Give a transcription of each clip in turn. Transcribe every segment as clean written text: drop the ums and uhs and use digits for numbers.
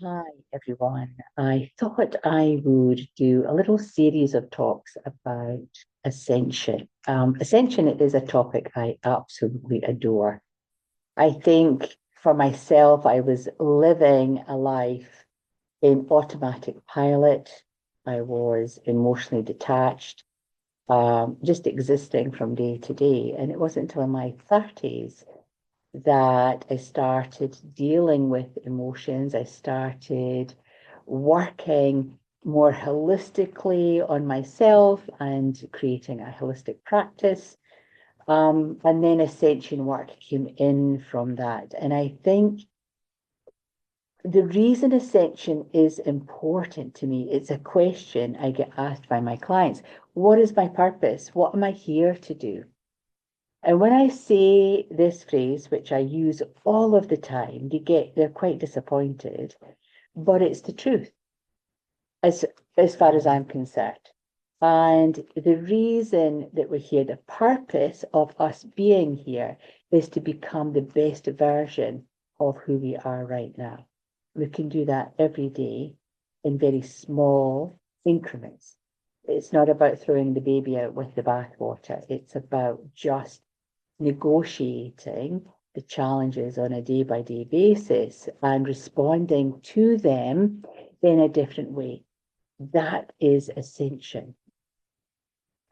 Hi, everyone. I thought I would do a little series of talks about Ascension. Ascension is a topic I absolutely adore. I think for myself, I was living a life in automatic pilot. I was emotionally detached, just existing from day to day. And it wasn't until my 30s that I started dealing with emotions. I started working more holistically on myself and creating a holistic practice. And then Ascension work came in from that. And I think the reason Ascension is important to me, it's a question I get asked by my clients. What is my purpose? What am I here to do? And when I say this phrase, which I use all of the time, they're quite disappointed, but it's the truth as as far as I'm concerned. And the reason that we're here, the purpose of us being here is to become the best version of who we are right now. We can do that every day in very small increments. It's not about throwing the baby out with the bathwater. It's about just negotiating the challenges on a day by day basis and responding to them in a different way. That is Ascension.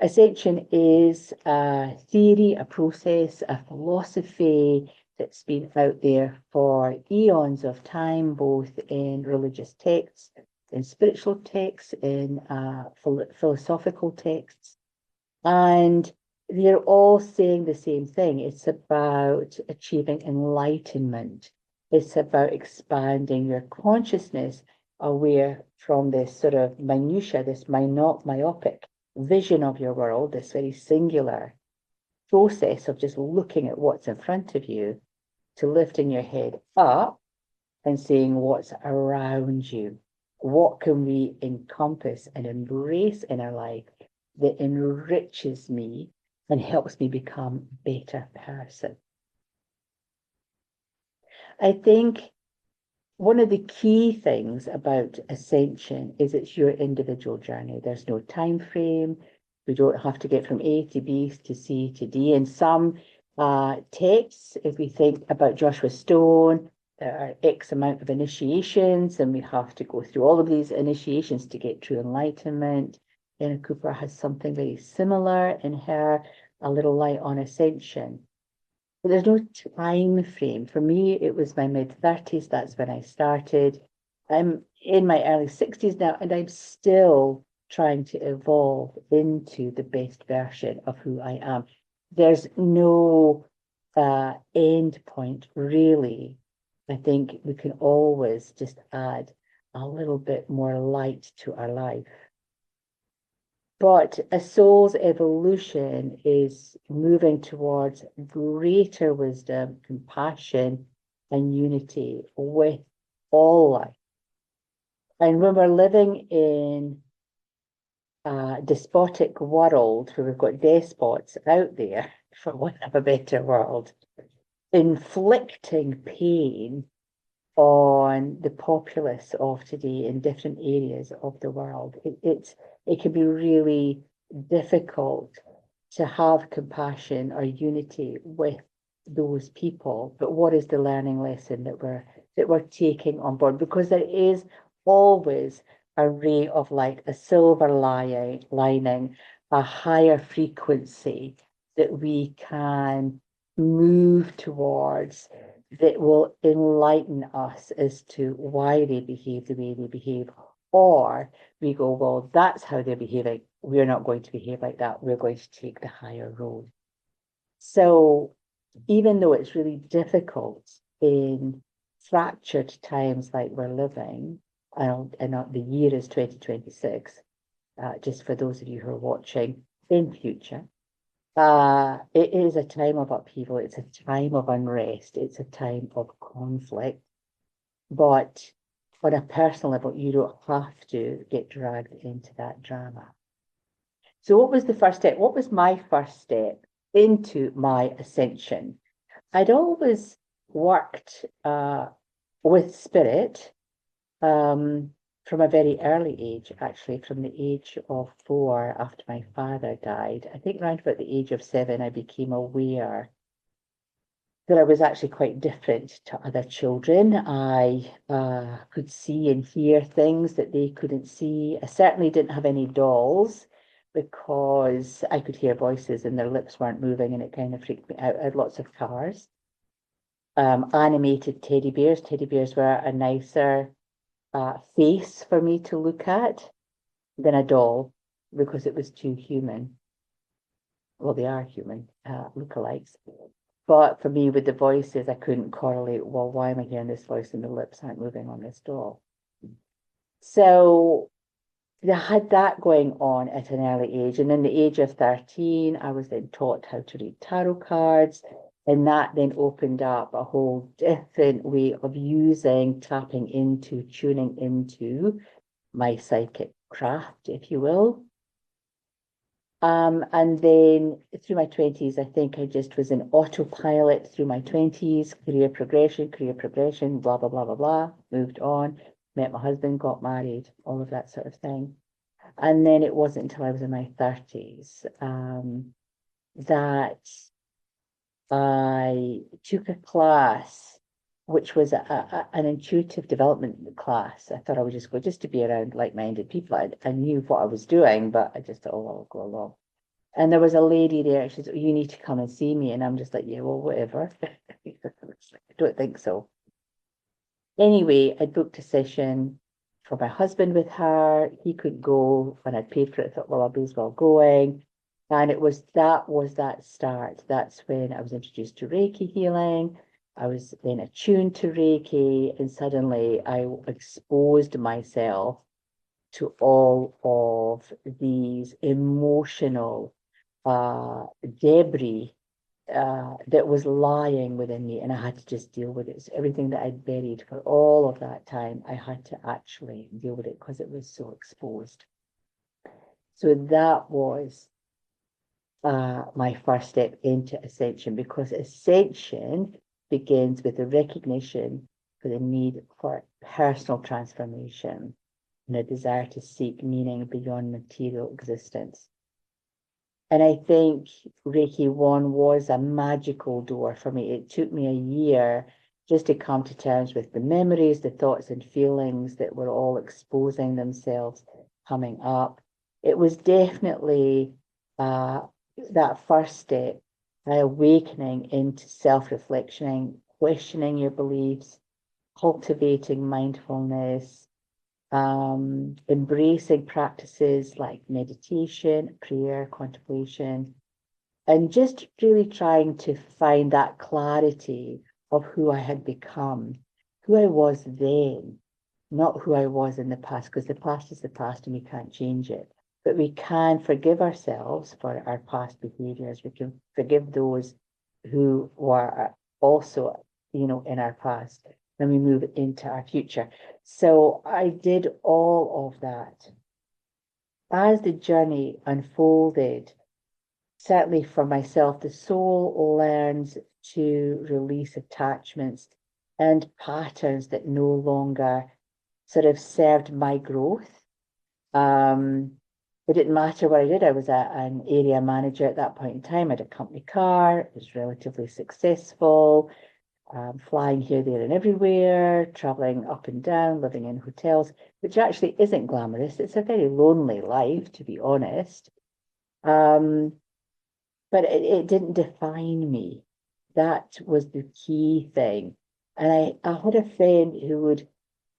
Ascension is a theory, a process, a philosophy that's been out there for eons of time, both in religious texts, in spiritual texts, in philosophical texts. And they're all saying the same thing. It's about achieving enlightenment. It's about expanding your consciousness aware from this sort of minutia, this myopic vision of your world, this very singular process of just looking at what's in front of you, to lifting your head up and seeing what's around you. What can we encompass and embrace in our life that enriches me and helps me become a better person? I think one of the key things about Ascension is it's your individual journey. There's no time frame. We don't have to get from A to B to C to D. In some texts, if we think about Joshua Stone, there are X amount of initiations, and we have to go through all of these initiations to get true enlightenment. Anna Cooper has something very similar in her A Little Light on Ascension. But there's no time frame. For me, it was my mid-30s. That's when I started. I'm in my early 60s now, and I'm still trying to evolve into the best version of who I am. There's no end point, really. I think we can always just add a little bit more light to our life. But a soul's evolution is moving towards greater wisdom, compassion, and unity with all life. And when we're living in a despotic world where we've got despots out there, for want of a better word, inflicting pain on the populace of today in different areas of the world, it can be really difficult to have compassion or unity with those people. But what is the learning lesson that we're taking on board? Because there is always a ray of light, a silver lining, a higher frequency that we can move towards, that will enlighten us as to why they behave the way they behave. Or we go, well, that's how they're behaving. We're not going to behave like that. We're going to take the higher road. So even though it's really difficult in fractured times like we're living, and the year is 2026, just for those of you who are watching in future, it is a time of upheaval. It's a time of unrest. It's a time of conflict. But on a personal level, you don't have to get dragged into that drama. So what was the first step? What was my first step into my ascension? I'd always worked with spirit from a very early age, actually, from the age of 4 after my father died. I think around about the age of 7, I became aware that I was actually quite different to other children. I could see and hear things that they couldn't see. I certainly didn't have any dolls because I could hear voices and their lips weren't moving, and it kind of freaked me out. I had lots of cars. Animated teddy bears. Teddy bears were a nicer face for me to look at than a doll because it was too human. Well, they are human lookalikes. But for me, with the voices, I couldn't correlate, well, why am I hearing this voice and the lips aren't moving on this doll? So I had that going on at an early age. And in the age of 13, I was then taught how to read tarot cards. And that then opened up a whole different way of using, tapping into, tuning into my psychic craft, if you will. And then through my 20s, I think I just was in autopilot through my 20s, career progression, blah, blah, blah, blah, blah, moved on, met my husband, got married, all of that sort of thing. And then it wasn't until I was in my 30s that I took a class, which was an intuitive development class. I thought I would just go just to be around like-minded people. I knew what I was doing, but I just thought, oh, I'll go along. And there was a lady there. She said, oh, you need to come and see me. And I'm just like, yeah, well, whatever. I don't think so. Anyway, I booked a session for my husband with her. He could go when I'd paid for it. I thought, well, I'll be as well going. And that was that start. That's when I was introduced to Reiki healing. I was then attuned to Reiki, and suddenly I exposed myself to all of these emotional debris that was lying within me, and I had to just deal with it. So everything that I'd buried for all of that time, I had to actually deal with it because it was so exposed. So that was my first step into Ascension, because Ascension begins with the recognition for the need for personal transformation and a desire to seek meaning beyond material existence. And I think Reiki 1 was a magical door for me. It took me a year just to come to terms with the memories, the thoughts and feelings that were all exposing themselves, coming up. It was definitely that first step, awakening into self-reflection, questioning your beliefs, cultivating mindfulness, embracing practices like meditation, prayer, contemplation, and just really trying to find that clarity of who I had become, who I was then, not who I was in the past, because the past is the past and we can't change it. But we can forgive ourselves for our past behaviors. We can forgive those who were also, in our past, when we move into our future. So I did all of that. As the journey unfolded, certainly for myself, the soul learns to release attachments and patterns that no longer sort of served my growth. It didn't matter what I did. I was an area manager at that point in time. I had a company car. It was relatively successful. Flying here, there, and everywhere, traveling up and down, living in hotels, which actually isn't glamorous. It's a very lonely life, to be honest. But it didn't define me. That was the key thing. And I had a friend who would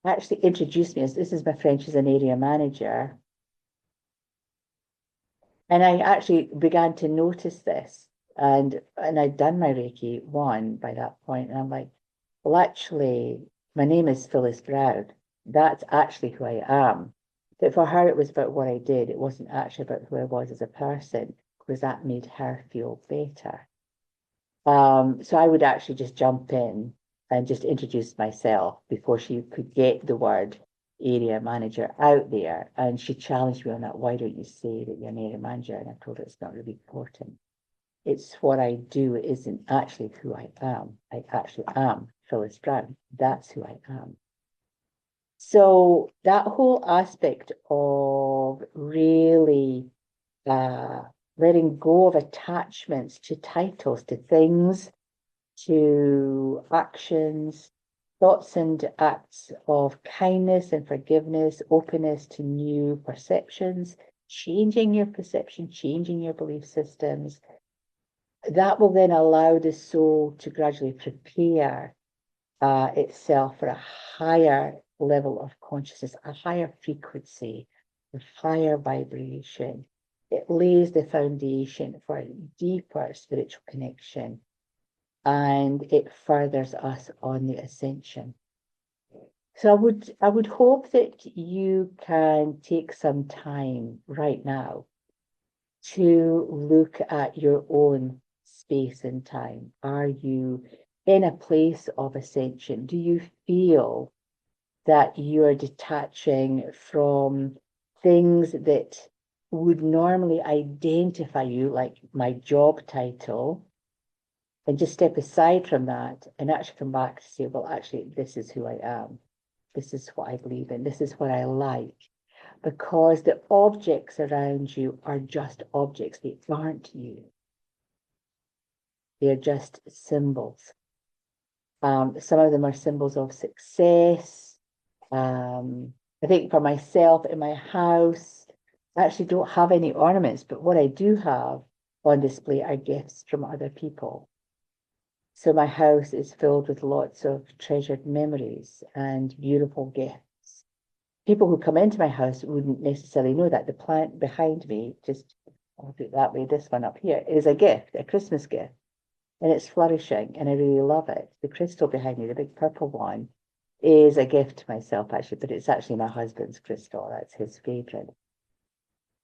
actually introduce me as, this is my friend, she's an area manager. And I actually began to notice this. And I'd done my Reiki 1 by that point, and I'm like, well, actually, my name is Phyllis Brown. That's actually who I am. But for her, it was about what I did. It wasn't actually about who I was as a person, because that made her feel better. So I would actually just jump in and just introduce myself before she could get the word area manager out there. And she challenged me on that. Why don't you say that you're an area manager? And I told her it's not really important. It's what I do. It isn't actually who I am. I actually am Phyllis Brown. That's who I am. So that whole aspect of really letting go of attachments to titles, to things, to actions, thoughts and acts of kindness and forgiveness, openness to new perceptions, changing your perception, changing your belief systems. That will then allow the soul to gradually prepare itself for a higher level of consciousness, a higher frequency, a higher vibration. It lays the foundation for a deeper spiritual connection, and it furthers us on the ascension. So I would hope that you can take some time right now to look at your own space and time. Are you in a place of ascension? Do you feel that you are detaching from things that would normally identify you, like my job title, and just step aside from that and actually come back to say, well, actually, this is who I am. This is what I believe in. This is what I like. Because the objects around you are just objects. They aren't you. They're just symbols. Some of them are symbols of success. I think for myself in my house, I actually don't have any ornaments, but what I do have on display are gifts from other people. So my house is filled with lots of treasured memories and beautiful gifts. People who come into my house wouldn't necessarily know that. The plant behind me, just I'll do it that way, this one up here, is a gift, a Christmas gift. And it's flourishing, and I really love it. The crystal behind me, the big purple one, is a gift to myself, actually, but it's actually my husband's crystal. That's his favorite.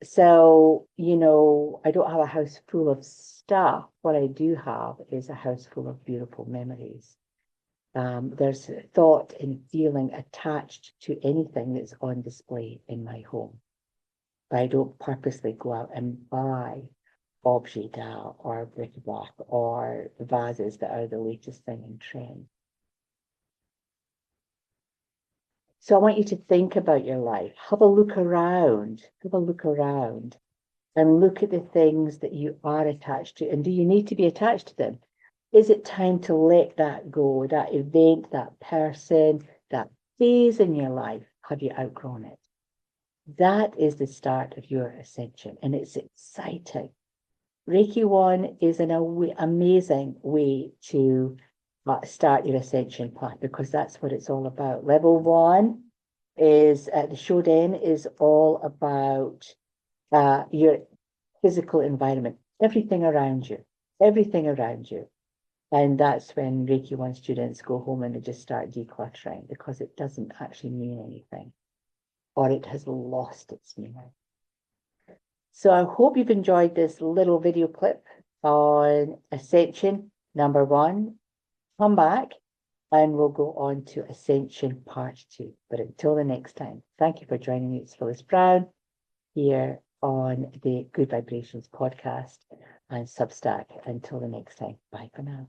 So, I don't have a house full of stuff. What I do have is a house full of beautiful memories. There's thought and feeling attached to anything that's on display in my home. But I don't purposely go out and buy objet d'art or bric-a-brac or vases that are the latest thing in trend. So I want you to think about your life. Have a look around. Have a look around and look at the things that you are attached to. And do you need to be attached to them? Is it time to let that go, that event, that person, that phase in your life? Have you outgrown it? That is the start of your ascension, and it's exciting. Reiki 1 is an amazing way to start your ascension path, because that's what it's all about. Level 1 is the Shoden is all about your physical environment, everything around you, everything around you. And that's when Reiki 1 students go home and they just start decluttering, because it doesn't actually mean anything, or it has lost its meaning. So I hope you've enjoyed this little video clip on Ascension number 1. Come back and we'll go on to Ascension part 2. But until the next time, thank you for joining me. It's Phyllis Brown here on the Good Vibrations podcast and Substack. Until the next time, bye for now.